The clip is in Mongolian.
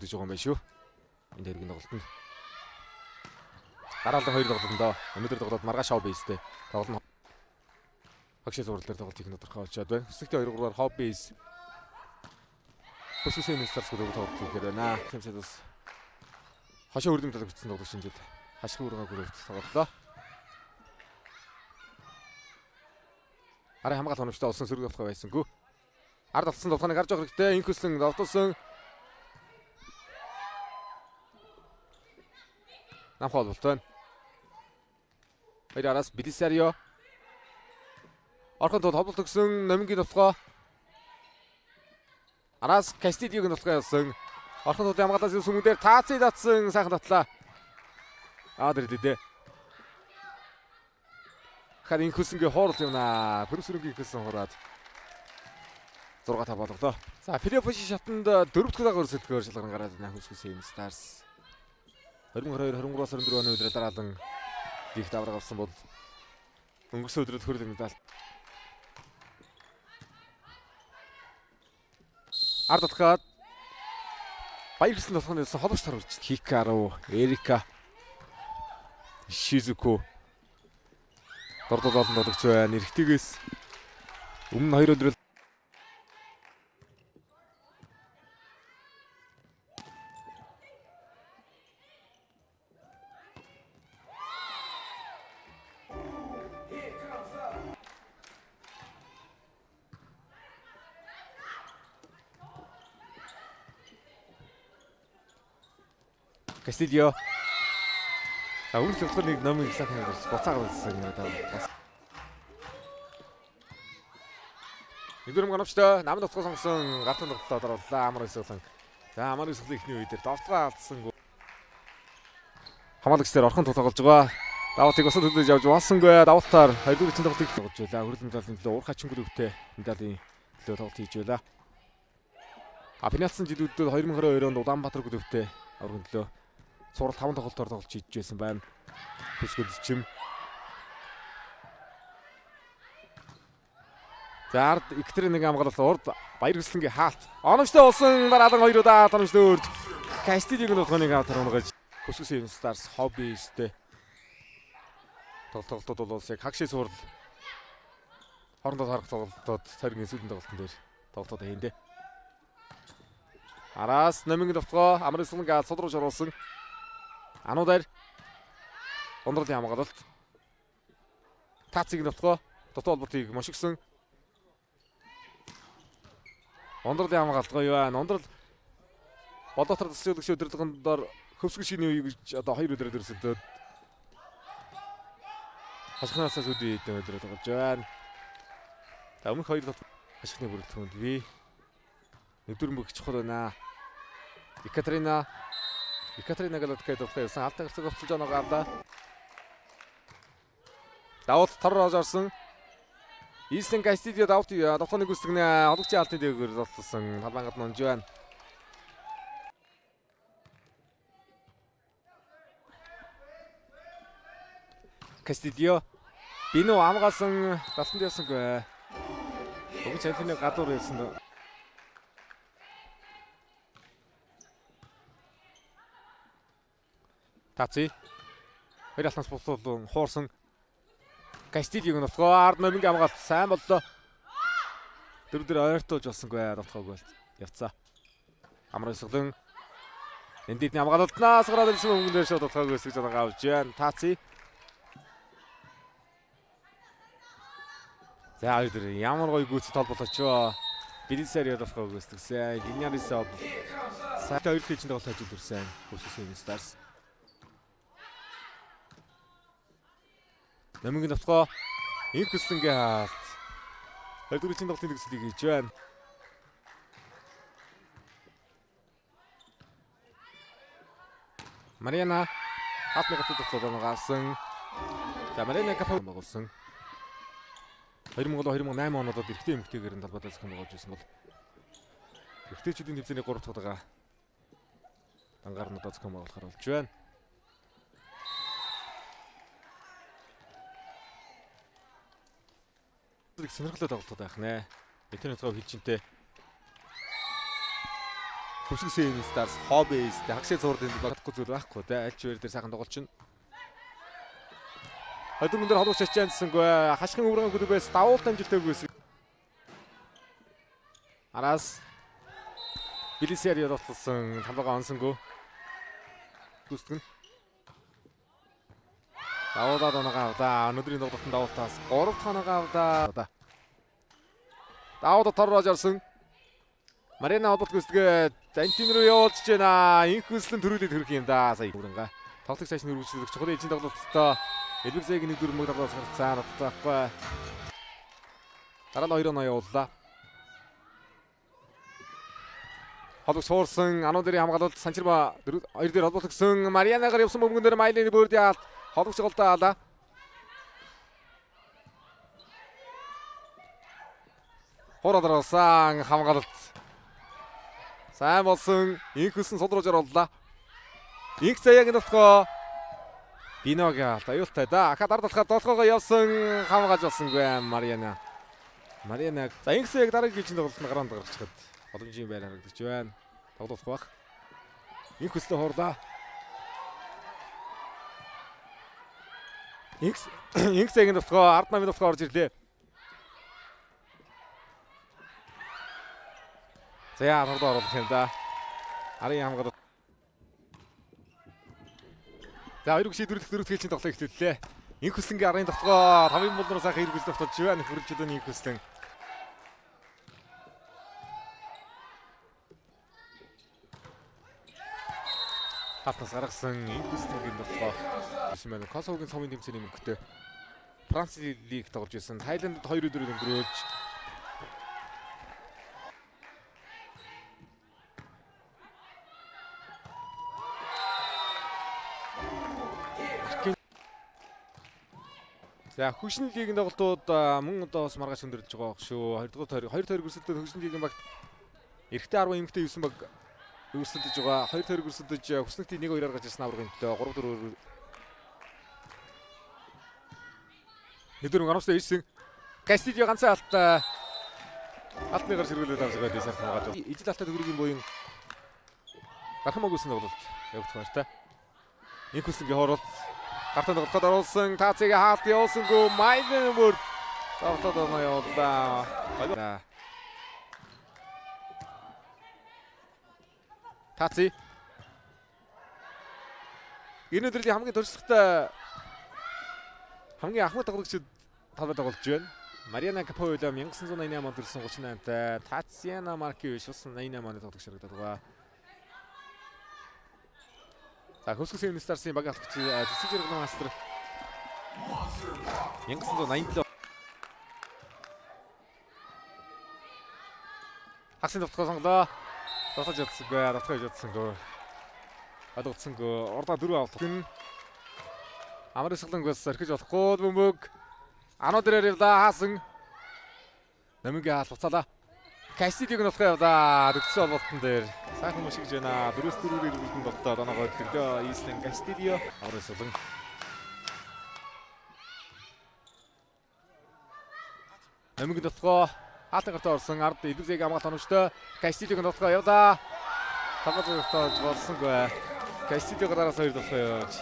үзэгдэж байгаа юм байна шүү. Энэ хэргийн тоглолтод. Дараалал 2 тоглолтондоо өнөөдөр тоглолт маргааш шоу бейстэй тоглолт. Хагшаа зурлал дээр тоглолт их тодорхой болчиход байна. Хэсэгтээ 2-3-аар хоб бейс. Бүсгүйсэн старс гэдэг тоглолт хийхээр байна. Тэмцээд бас хашаа үрдэм талаг бичсэн тоглолт шинжээд хашиг үргээ гөрөвт тоглолоо. Арай хамгаалах хоногчтой олсон сөрөг авах байсангүй. Ард алдсан тоглоомыг гарч явах хэрэгтэй. Инхүсэн давталсан. Намхол болт байна. Хоёроос Белисарио. Орхон тул хоболт өгсөн Номингийн тулгой. Араас Кастидиогийн тулгой явсан. Орхон тул хамгаалаас сүмүүдээр таацыг татсан сайхан татлаа. Дэдэ. Хад Инхүсэнгийн хоорол юмнаа. Пүрсүрэнгийн Инхүсэн хороод 6-5 болголоо. За Филиппоши шатанд 4-р дагаар өрсөлдөхөөр шалгаран гараад байна. Хүсгүсэн Stars 2022-23 сарын 4 оны өдрөө дараалан лигт авраг авсан бол өнгөрсөн өдрөд хөрөлд медаль. Ард талхаад баярсан толгойн нэлсэн холбогч тар үржилт. Хикару, Эрика, Шизуко дордол олон тоглогч байна. Эрэгтэйгээс өмнө 2 өдрөл Кастидио. Өмнөх тоглолтын нэг номыг хэлсэн хэрэг буцаагаад үзсэн юм даа. Нэгдүгээр гонвчтой намд утга сонгосон гартын тоглолтод оруулаа амар өсөглөн. За амар өсөглөн ихний үедэр довтгоо алдсан. Хамаалагчдаар орхон тоглож байгаа. Даваатыг босод хөдлөж явж болсонгүй. Даваатаар 2-р тоглолтыг тоглож байлаа. Хөрөлд медалийн төлөө уурхачин гүрөвтэй медалийн төлөө тоглолт хийж байлаа. Апинацсан жилүүдэд 2022 онд Улаанбаатар гүрөвтэй аврагын төлөө сурал 5 тоглолтоор тоглож хийж байсан байна. Хүсгэл чим. За ард Екатериныг хамгаалсан урд баяр хөслөнгийн хаалт. Оновчтой болсон дараалан 2 удаа оновчтой өрж Кастидигийн тоглоомыг аваргаж Хүсгүсэн Stars хоббистэй тоглолтууд бол яг хагшийн сурд хоорондоо харах тоглолтууд царгийн сүүлийн тоглолтын дээр тоглолтууд хийндэ. Араас Номингийн товтгоо Амрын гал сод руу шоруулсан. Ануудаар Ондролын хамгаалалт. Таацгийн товтгоо дотоод холбоотыг мошигсон. Ондролын хамгаалалт гоё байна. Ондрол Бодоотор төсөөлөгч өдөрлөгөндөө хөвсгөл шиний үе гэж одоо 2 өдрөөр өрсөлдөд. Хашхнаас үдий өдрөөр тоглож байна. За өмнөх 2 хашхны бүрэлдэхүүнд би нэгдүгээр мөг чухал байна. Екатерина Галаткай төвхөйсэн алтай гэрцэг овцолж байгаа гавда. Давууд торроож орсон. Ийсэн Кастидио давтны гүсгэнэ хологчийн алтын дээгүүр золтолсон. Талбангад нунж байна. Кастидио бинүү амгаалсан талтанд явсангүй. Бүгд чемпионы гадуур явсан. Таци. Хоёр алтнаас болтолон хуурсан. Кастидиог нутгаа ард Номингийн хамгаалт сайн боллоо. Дөрөвдөр ойртуулж болсонгүй давтгаагүй болт. Явцаа. Амар өсгөлэн эндийдний хамгаалтнаас гараад ирсэн өнгөн дээр шууд давтгаагүй өсгөж байгаа авч байна. Таци. За өдөр ямар гоё гүйцэд толболоочоо. Белисарио давтгаагүй өсгсөн. Гинярисаа сайтай хоёр хийчэнд тоглож хажууд ирсэн. Хүсгүсэн Stars. Номингийн давтгоо Инхүсэнгийн хаалт. 2-р тоглолтын төгсөлийг хийж байна. Мариана хатны гацад тоглоод гарсан. За Мариана капа байгуулсан. 2008 онуудад эрэгтэй эмэгтэйгээр нь талбайдаа зохион байгуулж байсан бол эрэгтэйчүүдийн тэмцээний 3 дахь удаага дангаар нь одоо зохион байгуулахар болж байна. Сонирхолтой тоглолт байх нэ. Интернет цог хэлжинтэй. Хөвсгсөн Stars Hobbies хагшаа зурдын багтахгүй зүйл байхгүй те. Аль ч үер дээр сайхан тоглолч нь. Өдөрмөн дээр холбогч ачаансангүй хашхын өвргэн клубээс давуу дамжуултайг байсан. Араас Билисери тоглосон талбайгаа онсонгүй. Гүсгэн. Давуулаад оногаа өнөөдрийн тоглолтод давуултаас 3 дахь оногаа Давууд торроож орсон. Марина одод гүсгээ Антин руу явуулж байна. Инх хүслэн төрүүлээд хөрөх юм да сая. Хүрэнга. Тоглолтыг сайшны хөрвүүлж чухал эзэн тоглолттой Элбэрзэг нэг дөрмөг тоглоос гарцсан байхгүй. Дараа нь 2-0 явууллаа. Холбогч суурсан Ануудэрийн хамгаалалт Санчирма 2 дээр холбогдсон Марианагаар явсан бөмбөгөн дээр Майлины бүрд яалт холбогч голдоо. Хооролсон хамгаалалт. Сайн болсон. Инхсэн содруулж орууллаа. Инх заяаг нутгаа. Биногийн аюултай да. Ахад ардалхаа долгоогоо явсан хамгаалж болсонгүй Мариана. Мариана за инхсээ яг дараагийн жилийн тоглолтод гараанд гарчихад боломжийн байр харагдаж байна. Тоглох бах. Инхсээ хуурлаа. Инхсээ нутгаа ард намын нутгаа орж ирлээ. За яа хурд оруулах юм да. Арын хамгаалалт. За 2 гişи дөрөлт хэлцээний тоглолт эхэллээ. Инх хүслэнгийн арын тогтгоо 5 болноор сайхан хэрэгжүүлж тогтолж байна. Хөрөлжлөө инх хүслэн. Хатнаас гаргасан инх хүслэнгийн тогтгоо. Бисмэн Косовогийн цомын тэмцээний мөнгөтэй Франц лиг тоглож байсан. Тайландд 2-4 өнгөрөөж за хөгшин лигийн тоглолтууд мөн одоо бас маргааш өндөрж байгаа шүү. 2 тойрог өрсөлдөд хөгшин лигийн багт эрэгтэй 10 эмэгтэй 9 баг өрсөлдөж байгаа. 2 тойрог өрсөлдөж хүснэгтийн 1-2-аар гарч ирсэн аврагынтэй 3-4 Нэдэрэн арамстай ирсэн. Кастидио ганцхан алтны гарч ирүүлээд авсан байдаг сайхан байгаа. Ижил алтаа төгрөгийн буян гархан мөгөөсөн тоглолт явагдах байна та. Инх хүслэнгийн хооролт гартанд тоглоход оруулсан Тацыг хаалт явуулсангүй Майлын бүрд тоглолтод оноо явууллаа. Таци энэ өдрийн хамгийн туршлагатай хамгийн ахмад тоглогчид талбайд тоглож байна. Мариана Капойло 1988 онд төрсэн 38-тай, Татьяна Маркевич 88 оны тоглогч харагдаад байгаа. За Хөвсгсөн Старсын баг алхагч Цэцэг Жиргэн мастер 1987 хагсын товтгоо сонглоо. Дотож ядсангүй. Одогцсангүй. Ордоо 4 авлах. Амар сэлэнгээс орхиж болохгүй бөмбөг. Аноо дээрээ явлаа хаасан. Намигийн хаалцалаа. Кастидиг нь болохоо явлаа. Дөгцсөн болтон дээр. Сайхан мушигж байна. 4-4-ээр үлдэн болтоо. Доноогоо төлөө Ислэн Кастидио. Амар сэлэн. Намигийн болохоо хаалтан орсон ард Элбэрзэг хамгаалт оногчтой. Кастидиг нь болохоо явлаа. Тавгаж болсонгүй. Кастидиг гараас 2 болохоо явж.